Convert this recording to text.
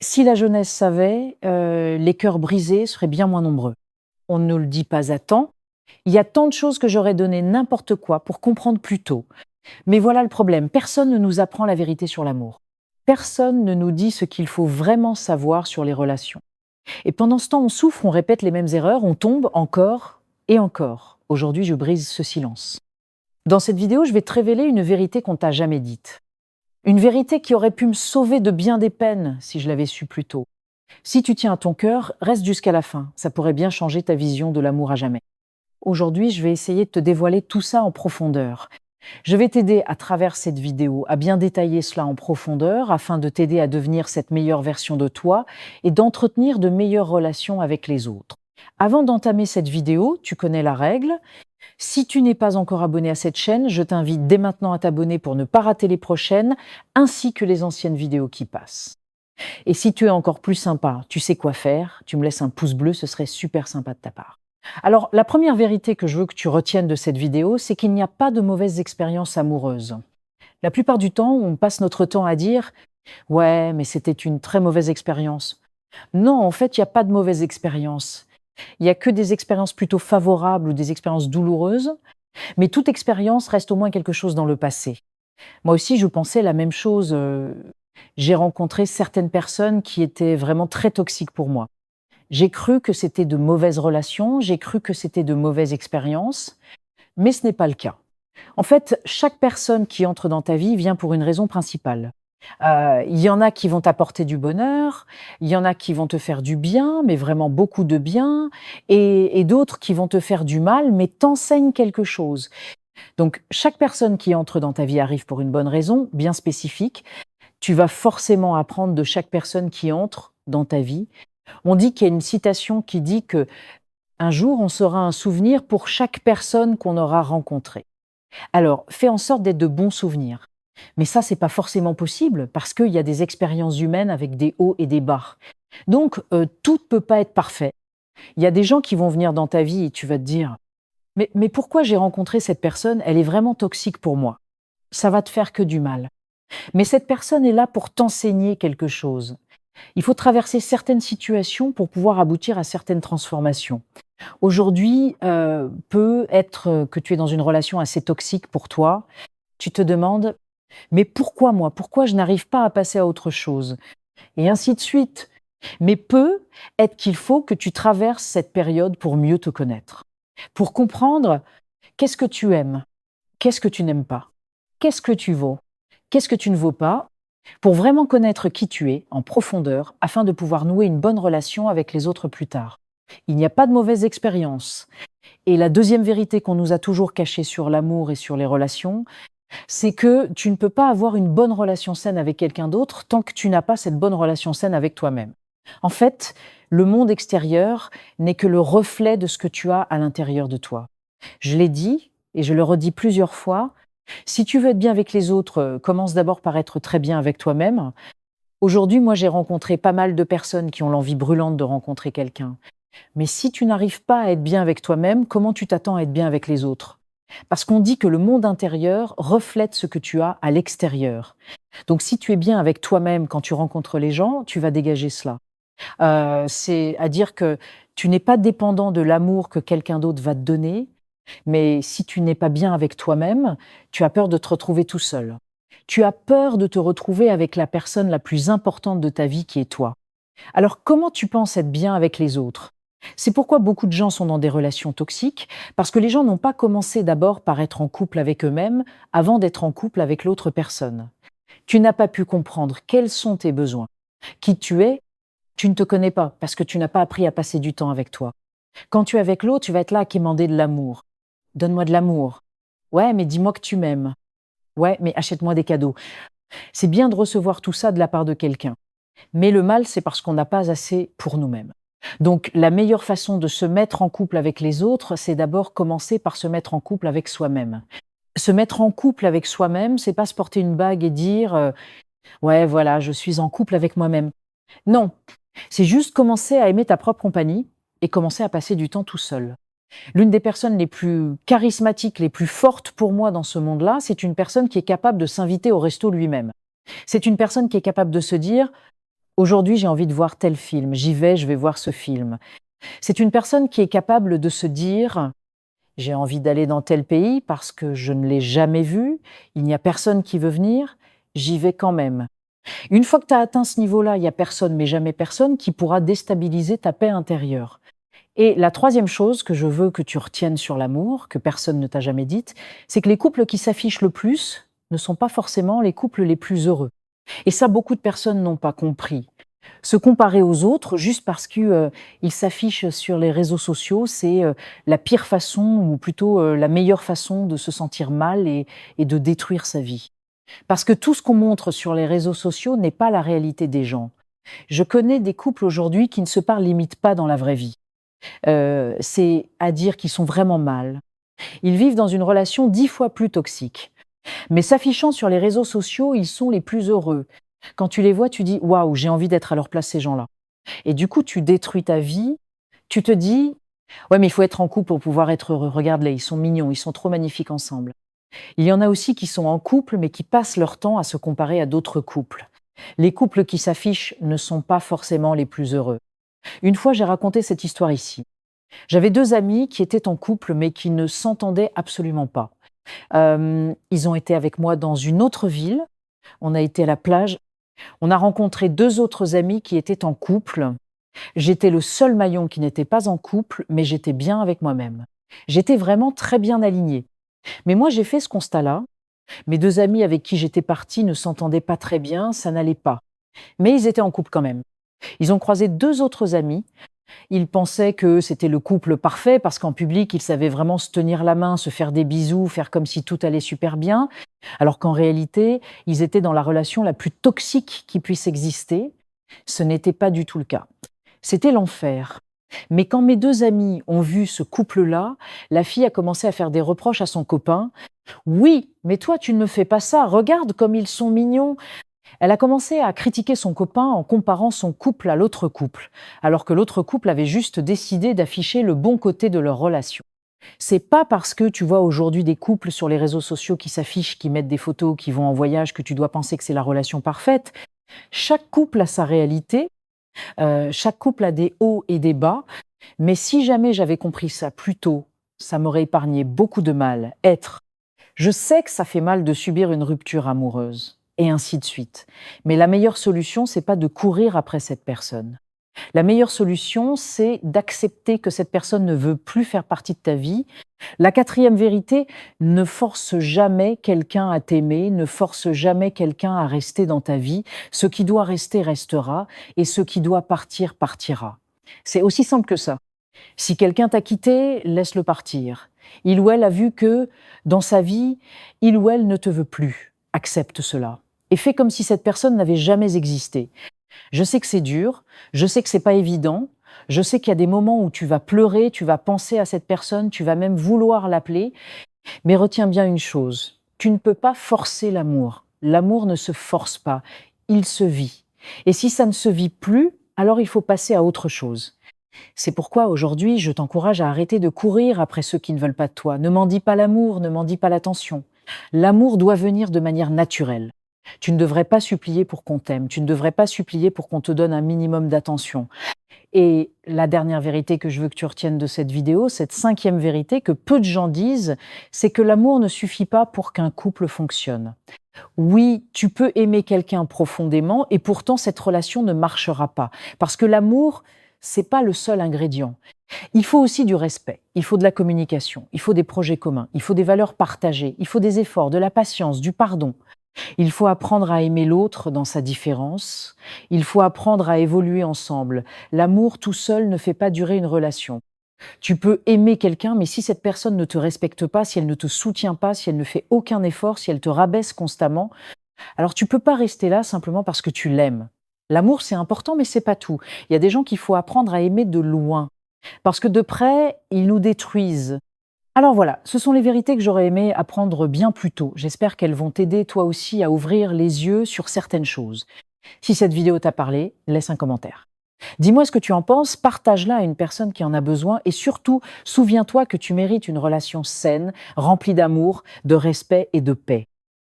Si la jeunesse savait, les cœurs brisés seraient bien moins nombreux. On ne nous le dit pas à temps. Il y a tant de choses que j'aurais donné n'importe quoi pour comprendre plus tôt. Mais voilà le problème, personne ne nous apprend la vérité sur l'amour. Personne ne nous dit ce qu'il faut vraiment savoir sur les relations. Et pendant ce temps, on souffre, on répète les mêmes erreurs, on tombe encore et encore. Aujourd'hui, je brise ce silence. Dans cette vidéo, je vais te révéler une vérité qu'on t'a jamais dite. Une vérité qui aurait pu me sauver de bien des peines si je l'avais su plus tôt. Si tu tiens à ton cœur, reste jusqu'à la fin. Ça pourrait bien changer ta vision de l'amour à jamais. Aujourd'hui, je vais essayer de te dévoiler tout ça en profondeur. Je vais t'aider à travers cette vidéo à bien détailler cela en profondeur afin de t'aider à devenir cette meilleure version de toi et d'entretenir de meilleures relations avec les autres. Avant d'entamer cette vidéo, tu connais la règle. Si tu n'es pas encore abonné à cette chaîne, je t'invite dès maintenant à t'abonner pour ne pas rater les prochaines, ainsi que les anciennes vidéos qui passent. Et si tu es encore plus sympa, tu sais quoi faire, tu me laisses un pouce bleu, ce serait super sympa de ta part. Alors, la première vérité que je veux que tu retiennes de cette vidéo, c'est qu'il n'y a pas de mauvaises expériences amoureuses. La plupart du temps, on passe notre temps à dire « Ouais, mais c'était une très mauvaise expérience ». Non, en fait, il n'y a pas de mauvaise expérience. Il n'y a que des expériences plutôt favorables ou des expériences douloureuses, mais toute expérience reste au moins quelque chose dans le passé. Moi aussi, je pensais la même chose. J'ai rencontré certaines personnes qui étaient vraiment très toxiques pour moi. J'ai cru que c'était de mauvaises relations, j'ai cru que c'était de mauvaises expériences, mais ce n'est pas le cas. En fait, chaque personne qui entre dans ta vie vient pour une raison principale. Il y en a qui vont t'apporter du bonheur, il y en a qui vont te faire du bien, mais vraiment beaucoup de bien, et d'autres qui vont te faire du mal, mais t'enseignent quelque chose. Donc, chaque personne qui entre dans ta vie arrive pour une bonne raison, bien spécifique. Tu vas forcément apprendre de chaque personne qui entre dans ta vie. On dit qu'il y a une citation qui dit que un jour, on sera un souvenir pour chaque personne qu'on aura rencontrée. Alors, fais en sorte d'être de bons souvenirs. Mais ça, c'est pas forcément possible parce qu'il y a des expériences humaines avec des hauts et des bas. Donc, tout ne peut pas être parfait. Il y a des gens qui vont venir dans ta vie et tu vas te dire mais pourquoi j'ai rencontré cette personne? Elle est vraiment toxique pour moi. Ça va te faire que du mal. Mais cette personne est là pour t'enseigner quelque chose. Il faut traverser certaines situations pour pouvoir aboutir à certaines transformations. Aujourd'hui, peut être que tu es dans une relation assez toxique pour toi. Tu te demandes mais pourquoi moi? Pourquoi je n'arrive pas à passer à autre chose? Et ainsi de suite. Mais peut être qu'il faut que tu traverses cette période pour mieux te connaître. Pour comprendre qu'est-ce que tu aimes, qu'est-ce que tu n'aimes pas, qu'est-ce que tu vaux, qu'est-ce que tu ne vaux pas, pour vraiment connaître qui tu es en profondeur afin de pouvoir nouer une bonne relation avec les autres plus tard. Il n'y a pas de mauvaise expérience. Et la deuxième vérité qu'on nous a toujours cachée sur l'amour et sur les relations, c'est que tu ne peux pas avoir une bonne relation saine avec quelqu'un d'autre tant que tu n'as pas cette bonne relation saine avec toi-même. En fait, le monde extérieur n'est que le reflet de ce que tu as à l'intérieur de toi. Je l'ai dit et je le redis plusieurs fois, si tu veux être bien avec les autres, commence d'abord par être très bien avec toi-même. Aujourd'hui, moi, j'ai rencontré pas mal de personnes qui ont l'envie brûlante de rencontrer quelqu'un. Mais si tu n'arrives pas à être bien avec toi-même, comment tu t'attends à être bien avec les autres? Parce qu'on dit que le monde intérieur reflète ce que tu as à l'extérieur. Donc si tu es bien avec toi-même quand tu rencontres les gens, tu vas dégager cela. C'est à dire que tu n'es pas dépendant de l'amour que quelqu'un d'autre va te donner, mais si tu n'es pas bien avec toi-même, tu as peur de te retrouver tout seul. Tu as peur de te retrouver avec la personne la plus importante de ta vie qui est toi. Alors comment tu penses être bien avec les autres? C'est pourquoi beaucoup de gens sont dans des relations toxiques, parce que les gens n'ont pas commencé d'abord par être en couple avec eux-mêmes avant d'être en couple avec l'autre personne. Tu n'as pas pu comprendre quels sont tes besoins. Qui tu es, tu ne te connais pas parce que tu n'as pas appris à passer du temps avec toi. Quand tu es avec l'autre, tu vas être là à quémander de l'amour. Donne-moi de l'amour. Ouais, mais dis-moi que tu m'aimes. Ouais, mais achète-moi des cadeaux. C'est bien de recevoir tout ça de la part de quelqu'un. Mais le mal, c'est parce qu'on n'a pas assez pour nous-mêmes. Donc, la meilleure façon de se mettre en couple avec les autres, c'est d'abord commencer par se mettre en couple avec soi-même. Se mettre en couple avec soi-même, c'est pas se porter une bague et dire ouais, voilà, je suis en couple avec moi-même. Non, c'est juste commencer à aimer ta propre compagnie et commencer à passer du temps tout seul. L'une des personnes les plus charismatiques, les plus fortes pour moi dans ce monde-là, c'est une personne qui est capable de s'inviter au resto lui-même. C'est une personne qui est capable de se dire Aujourd'hui, j'ai envie de voir tel film. J'y vais, je vais voir ce film. C'est une personne qui est capable de se dire: j'ai envie d'aller dans tel pays parce que je ne l'ai jamais vu, il n'y a personne qui veut venir, j'y vais quand même. Une fois que tu as atteint ce niveau-là, il n'y a personne, mais jamais personne, qui pourra déstabiliser ta paix intérieure. Et la troisième chose que je veux que tu retiennes sur l'amour, que personne ne t'a jamais dite, c'est que les couples qui s'affichent le plus ne sont pas forcément les couples les plus heureux. Et ça, beaucoup de personnes n'ont pas compris. Se comparer aux autres juste parce qu'ils s'affichent sur les réseaux sociaux, c'est la pire façon, ou plutôt la meilleure façon de se sentir mal et de détruire sa vie. Parce que tout ce qu'on montre sur les réseaux sociaux n'est pas la réalité des gens. Je connais des couples aujourd'hui qui ne se parlent limite pas dans la vraie vie. C'est à dire qu'ils sont vraiment mal. Ils vivent dans une relation 10 fois plus toxique. Mais s'affichant sur les réseaux sociaux, ils sont les plus heureux. Quand tu les vois, tu dis: waouh, j'ai envie d'être à leur place, ces gens-là. Et du coup, tu détruis ta vie. Tu te dis: ouais, mais il faut être en couple pour pouvoir être heureux. Regarde-les, ils sont mignons, ils sont trop magnifiques ensemble. Il y en a aussi qui sont en couple, mais qui passent leur temps à se comparer à d'autres couples. Les couples qui s'affichent ne sont pas forcément les plus heureux. Une fois, j'ai raconté cette histoire ici. J'avais 2 amis qui étaient en couple, mais qui ne s'entendaient absolument pas. Ils ont été avec moi dans une autre ville. On a été à la plage. On a rencontré 2 autres amis qui étaient en couple. J'étais le seul maillon qui n'était pas en couple, mais j'étais bien avec moi-même. J'étais vraiment très bien alignée. Mais moi, j'ai fait ce constat-là. Mes 2 amis avec qui j'étais partie ne s'entendaient pas très bien, ça n'allait pas. Mais ils étaient en couple quand même. Ils ont croisé 2 autres amis. Ils pensaient que c'était le couple parfait parce qu'en public, ils savaient vraiment se tenir la main, se faire des bisous, faire comme si tout allait super bien, alors qu'en réalité, ils étaient dans la relation la plus toxique qui puisse exister. Ce n'était pas du tout le cas. C'était l'enfer. Mais quand mes 2 amis ont vu ce couple-là, la fille a commencé à faire des reproches à son copain. Oui, mais toi, tu ne me fais pas ça. Regarde comme ils sont mignons. Elle a commencé à critiquer son copain en comparant son couple à l'autre couple, alors que l'autre couple avait juste décidé d'afficher le bon côté de leur relation. C'est pas parce que tu vois aujourd'hui des couples sur les réseaux sociaux qui s'affichent, qui mettent des photos, qui vont en voyage, que tu dois penser que c'est la relation parfaite. Chaque couple a sa réalité, chaque couple a des hauts et des bas, mais si jamais j'avais compris ça plus tôt, ça m'aurait épargné beaucoup de mal. Je sais que ça fait mal de subir une rupture amoureuse, et ainsi de suite. Mais la meilleure solution, c'est pas de courir après cette personne. La meilleure solution, c'est d'accepter que cette personne ne veut plus faire partie de ta vie. La 4e vérité, ne force jamais quelqu'un à t'aimer, ne force jamais quelqu'un à rester dans ta vie. Ce qui doit rester, restera, et ce qui doit partir, partira. C'est aussi simple que ça. Si quelqu'un t'a quitté, laisse-le partir. Il ou elle a vu que, dans sa vie, il ou elle ne te veut plus. Accepte cela. Et fais comme si cette personne n'avait jamais existé. Je sais que c'est dur, je sais que c'est pas évident, je sais qu'il y a des moments où tu vas pleurer, tu vas penser à cette personne, tu vas même vouloir l'appeler, mais retiens bien une chose, tu ne peux pas forcer l'amour. L'amour ne se force pas, il se vit. Et si ça ne se vit plus, alors il faut passer à autre chose. C'est pourquoi aujourd'hui, je t'encourage à arrêter de courir après ceux qui ne veulent pas de toi. Ne m'en dis pas l'amour, ne m'en dis pas l'attention. L'amour doit venir de manière naturelle. Tu ne devrais pas supplier pour qu'on t'aime, tu ne devrais pas supplier pour qu'on te donne un minimum d'attention. Et la dernière vérité que je veux que tu retiennes de cette vidéo, cette 5e vérité que peu de gens disent, c'est que l'amour ne suffit pas pour qu'un couple fonctionne. Oui, tu peux aimer quelqu'un profondément et pourtant cette relation ne marchera pas. Parce que l'amour, c'est pas le seul ingrédient. Il faut aussi du respect, il faut de la communication, il faut des projets communs, il faut des valeurs partagées, il faut des efforts, de la patience, du pardon. Il faut apprendre à aimer l'autre dans sa différence. Il faut apprendre à évoluer ensemble. L'amour tout seul ne fait pas durer une relation. Tu peux aimer quelqu'un, mais si cette personne ne te respecte pas, si elle ne te soutient pas, si elle ne fait aucun effort, si elle te rabaisse constamment, alors tu peux pas rester là simplement parce que tu l'aimes. L'amour, c'est important, mais c'est pas tout. Il y a des gens qu'il faut apprendre à aimer de loin. Parce que de près, ils nous détruisent. Alors voilà, ce sont les vérités que j'aurais aimé apprendre bien plus tôt. J'espère qu'elles vont t'aider toi aussi à ouvrir les yeux sur certaines choses. Si cette vidéo t'a parlé, laisse un commentaire. Dis-moi ce que tu en penses, partage-la à une personne qui en a besoin et surtout, souviens-toi que tu mérites une relation saine, remplie d'amour, de respect et de paix.